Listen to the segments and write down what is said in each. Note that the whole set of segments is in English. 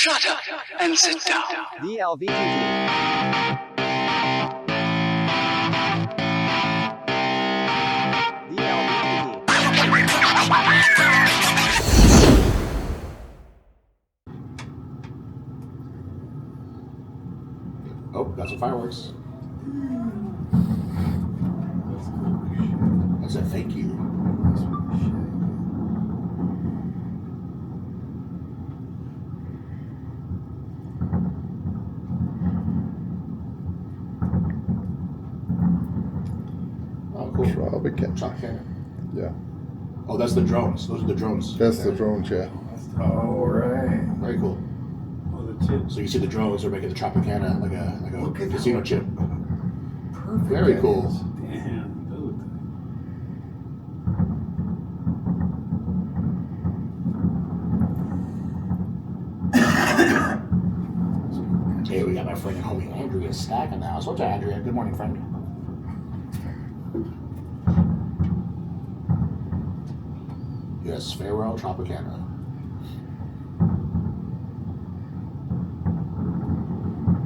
Shut up and sit down. DLVTT. Oh, got some fireworks. I said thank you. Oh, cool. Tropicana. Yeah. Oh, that's the drones. Those are the drones. That's the drones, yeah. All right. Very cool. Oh, the tip. So you see the drones are making the Tropicana like Look a at casino chip. Perfect. Very that cool. is. Damn, dude. Hey, we got my friend and homie Andrea Stack in the house. What's up, Andrea? Good morning, friend. Yes, farewell Tropicana.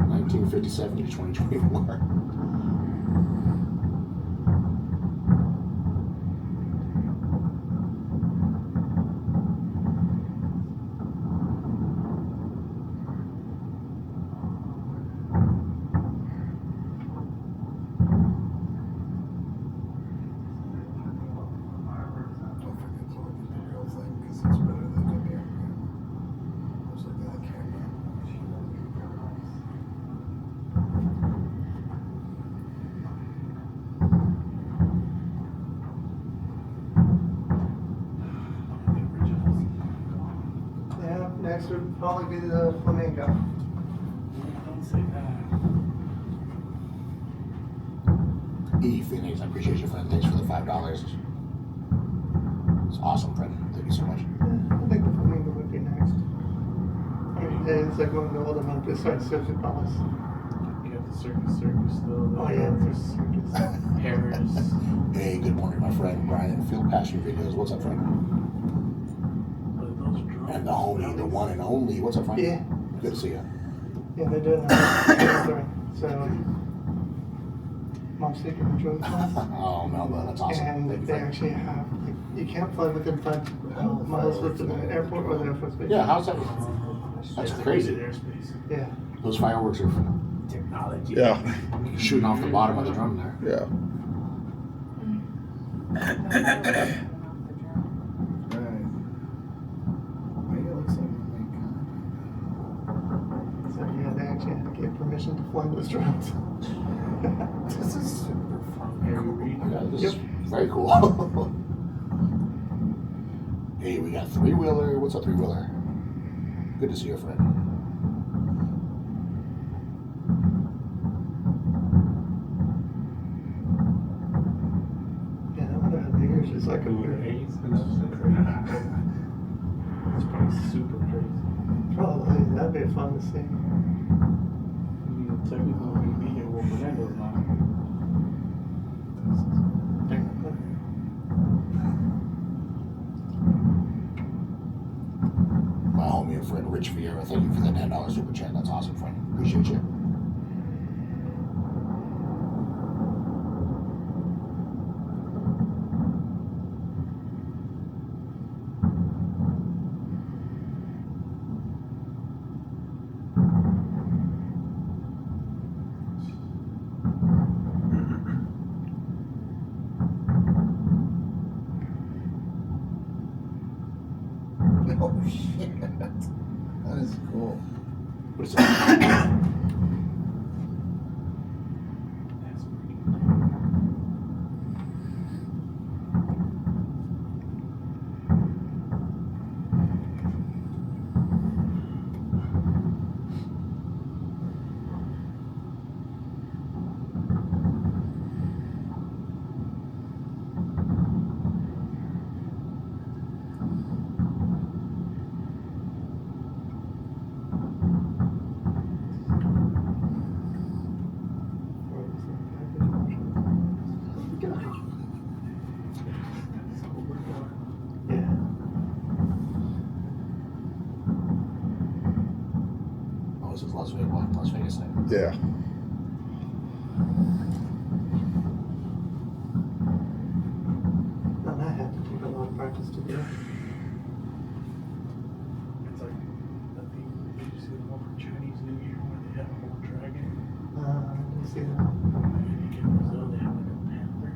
(1957) to 2024. Don't forget to look at the real thing because it's better than the damn camera. Looks like that camera. Yeah, next would probably be the flamingo. Don't say that. E Phoenix, I appreciate you, friend. Thanks for the $5. It's awesome, friend. Thank you so much. Yeah, I think the flamingo would be next. I mean, it's like one of the older ones besides Circuit Palace. You have the circus still. Oh yeah, there's circus. Paris. Hey, good morning, my friend Brian. Field Passion Videos. What's up, friend? Those drones. And the homie, the one and only. What's up, friend? Yeah. Good to see you. Yeah, they're doing that. So, Mom's taking the drone class. Oh, Melba, that's awesome. And Thank you, they friend. actually have, like, you can't fly within 5 miles within the airport or the Air Force Base. Yeah, how's that? That's crazy. Airspace. Yeah. Those fireworks are Technology. Yeah. shooting off the bottom of the drum there. Yeah. Right. Maybe it looks like we make So yeah, they actually have to get permission to fly those drones. This is super fun. Harry Reid. Yeah, this is very cool. Hey, we got three-wheeler. What's up, three-wheeler? Good to see you, friend. Yeah, I wonder how big it's just like a weird. It's probably super crazy. Probably, that'd be fun to see. I mean, technically, we'd be here where Fernando's now. Technically. My homie and friend Rich Vieira, thank you for the $10 super chat. That's awesome, friend. Appreciate you. Oh shit. That is cool. What is that? That's pretty cool. was his Las Vegas thing. Yeah. And that had to take a lot of practice to do. It's like that thing. Did you see the one for Chinese New Year where they had a whole dragon? I didn't see that. And in Brazil they have like a panther.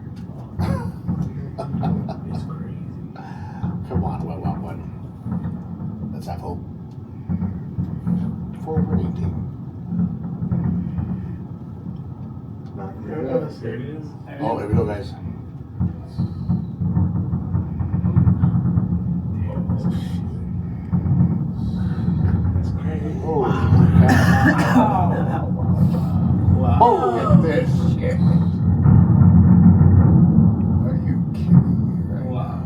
Oh, it's crazy. Come on, what? Let's have hope for a winning team. No, there it goes. There it is. Oh, here we go, guys. That's crazy. Holy cow. Wow. Oh, look at this shit. Are you kidding me right Wow.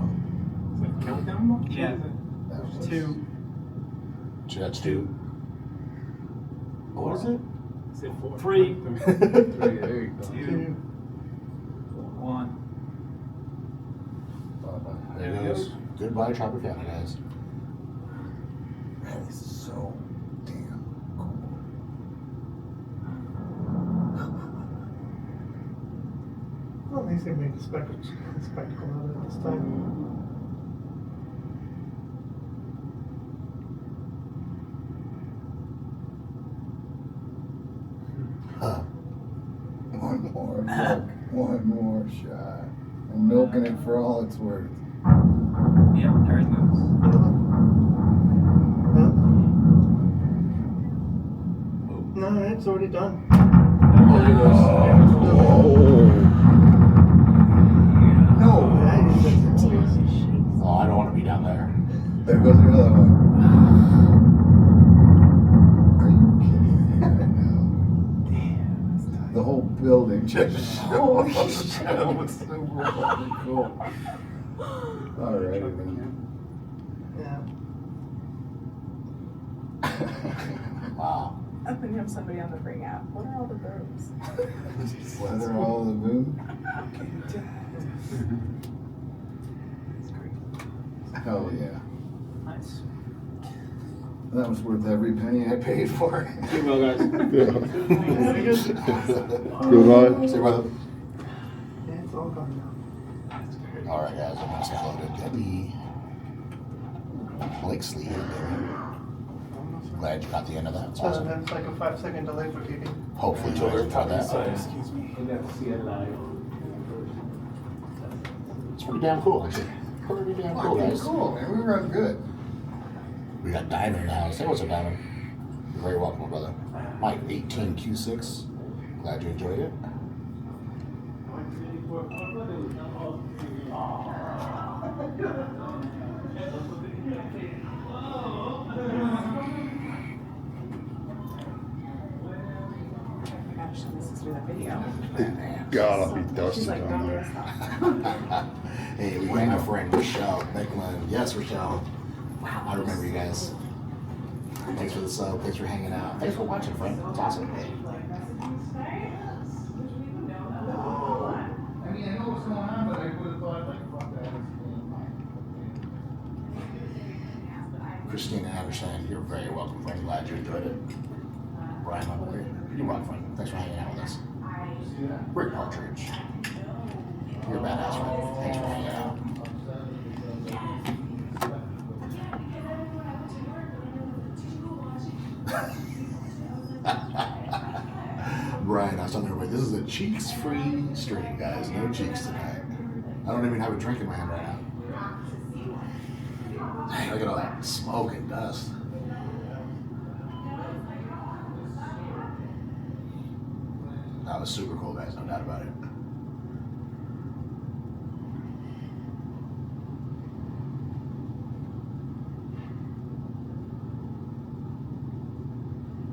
Is that countdown? Yeah. now? That was 2. So that's 2. What is it? Is it 4? 3. 3. There you go. 2. 1. There it goes. Goodbye, Tropicana, guys. That is so damn cool. Well, at least they made a spectacle out of it this time. Huh. One more look, one more shot. I'm milking it for all it's worth. Yep, everything moves. No, it's already done. Oh. No. Yeah, you said it's Oh, I don't want to be down there. There goes the other one. Are you kidding me right now? The whole building just showed. That was super fucking cool. All right, then. Yeah. Wow. And then you have somebody on the Bring app. What are all the verbs? Weather all the moon. Hell yeah. Nice. That was worth every penny I paid for it. Good well, guys. Yeah. Goodbye. Goodbye. Say, brother. Yeah, it's all gone now. All right, guys. I'm going to say hello to Debbie Blakesley here, baby. Glad you got the end of that. It's awesome. That's like a 5-second delay for TV. Hopefully, you guys enjoyed that. Excuse me. I got to see it live. It's pretty damn cool, actually. Pretty damn cool, Fucking guys. cool, man. We run good. We got Diamond in the house. Say what's up, Diamond. You're very welcome, brother. Mike, 18Q6. Glad you enjoyed it. Gosh, this is through the video. Gotta be dusty She's like, down don't there. stop. Hey, we got a friend, Rochelle Beckman. Yes, Rochelle. Wow, I remember you guys. Thanks for the sub. Thanks for hanging out. Thanks for watching, friend. It's awesome. I mean, I know what's going on, but I would have thought, like, fuck that. Christina Anderson, you're very welcome, friend. Glad you enjoyed it. Brian, you're welcome, friend. Thanks for hanging out with us. Rick Partridge, you're a badass, friend. Thanks for hanging out. Brian, I was telling everybody, this is a cheeks-free stream, guys. No cheeks tonight. I don't even have a drink in my hand right now. Dang, look at all that smoke and dust. That was super cool, guys. No doubt about it.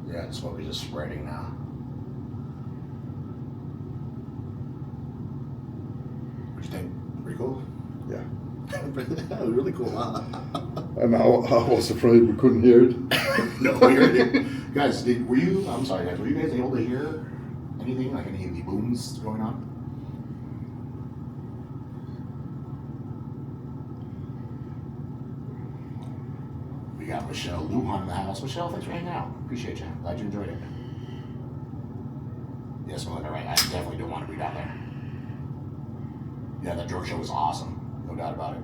Yeah, the smoke is just spreading now. What do you think? Pretty cool? Yeah. That was really cool, huh? And I was afraid we couldn't hear it. No, we heard it. Guys, were you, I'm sorry guys, were you guys able to hear anything, like any of the booms going on? We We got Michelle Lujan in the house. Michelle, thanks for hanging out. Appreciate you. Glad you enjoyed it. Yes, Melinda, right. I definitely do want to be down there. Yeah, that drone show was awesome. No doubt about it.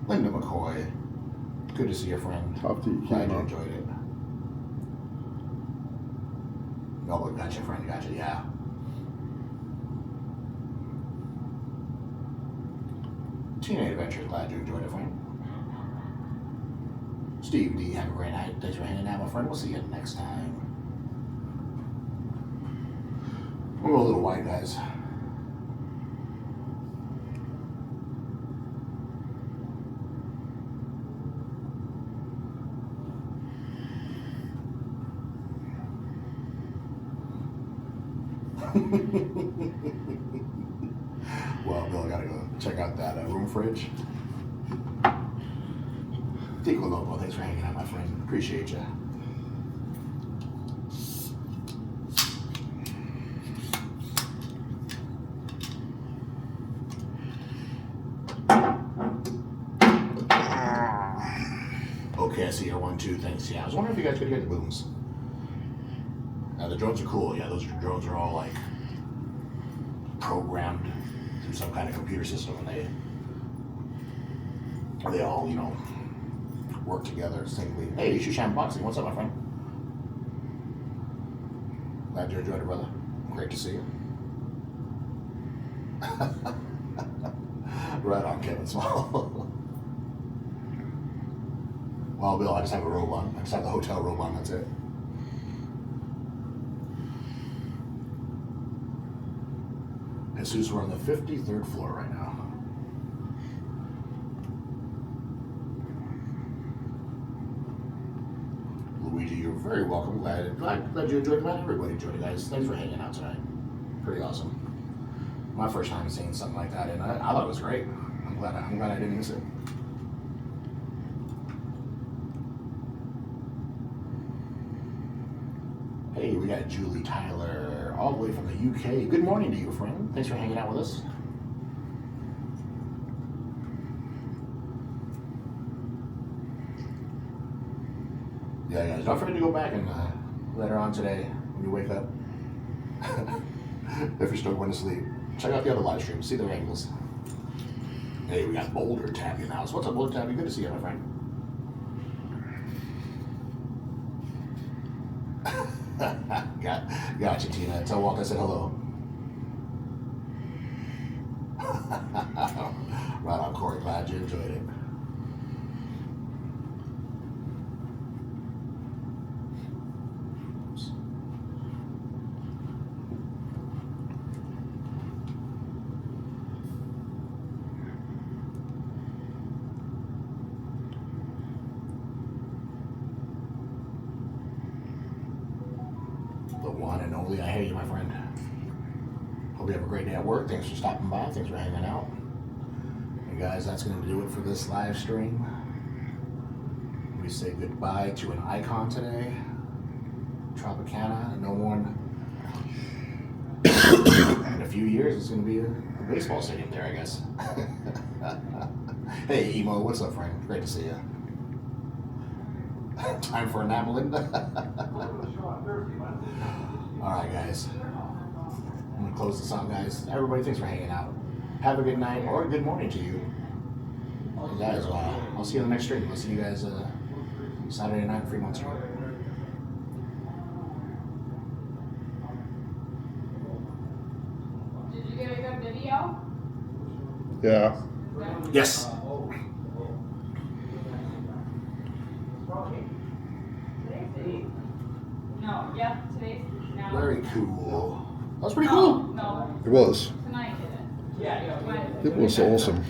Linda McCoy. Good to see your friend. After you Glad came you up. enjoyed it. No, but gotcha, friend. Gotcha, yeah. Teenage Adventure. Glad you enjoyed it, friend. Steve D, have a great night. Thanks for hanging out, my friend. We'll see you next time. We're a little white, guys. Well, Bill, I gotta go check out that room fridge. Tico Loco, thanks for hanging out, my friend. Appreciate you. Okay, I see you. 1, 2, thanks. Yeah, I was wondering if you guys could hear the booms. The drones are cool. Yeah, those drones are all like programmed through some kind of computer system, and they all, you know, work together syncly. Hey, Shushan Boxing, what's up, my friend? Glad you enjoyed it, brother. Great to see you. Right on, Kevin Small. Well, Bill, I just have a robe on. I just have the hotel robe on, that's it. Jesus, we're on the 53rd floor right now. Luigi, you're very welcome. Glad you enjoyed it. Glad everybody enjoyed it, guys. Thanks for hanging out tonight. Pretty awesome. My first time seeing something like that, and I thought it was great. I'm glad I didn't miss it. Hey, we got Julie Tyler, all the way from the UK. Good morning to you, friend. Thanks for hanging out with us. Yeah, guys, don't forget to go back and later on today when you wake up, if you're still going to sleep, check out the other live streams, see the angles. Hey, we got Boulder Tabby in the house. What's up, Boulder Tabby? Good to see you, my friend. Gotcha, Tina. Tell Walt I said hello. Right on, Corey. Glad you enjoyed it. Oops. The one and only, I hear you, my friend. Hope you have a great day at work. Thanks for stopping by. Thanks for hanging out. And guys, that's going to do it for this live stream. We say goodbye to an icon today. Tropicana. No one. In a few years, it's going to be a baseball stadium there, I guess. Hey, Emo. What's up, friend? Great to see you. Time for a nap, Melinda. All right, guys. I'm gonna close this out, guys. Everybody, thanks for hanging out. Have a good night or a good morning to you. And guys, I'll see you on the next stream. I'll see you guys Saturday night, Fremont Street. Did you get a good video? Yeah. Yes. Today's the 8th. No, yeah, today's now. Very cool. That was pretty cool. No, It was. tonight did it. Yeah, It was awesome.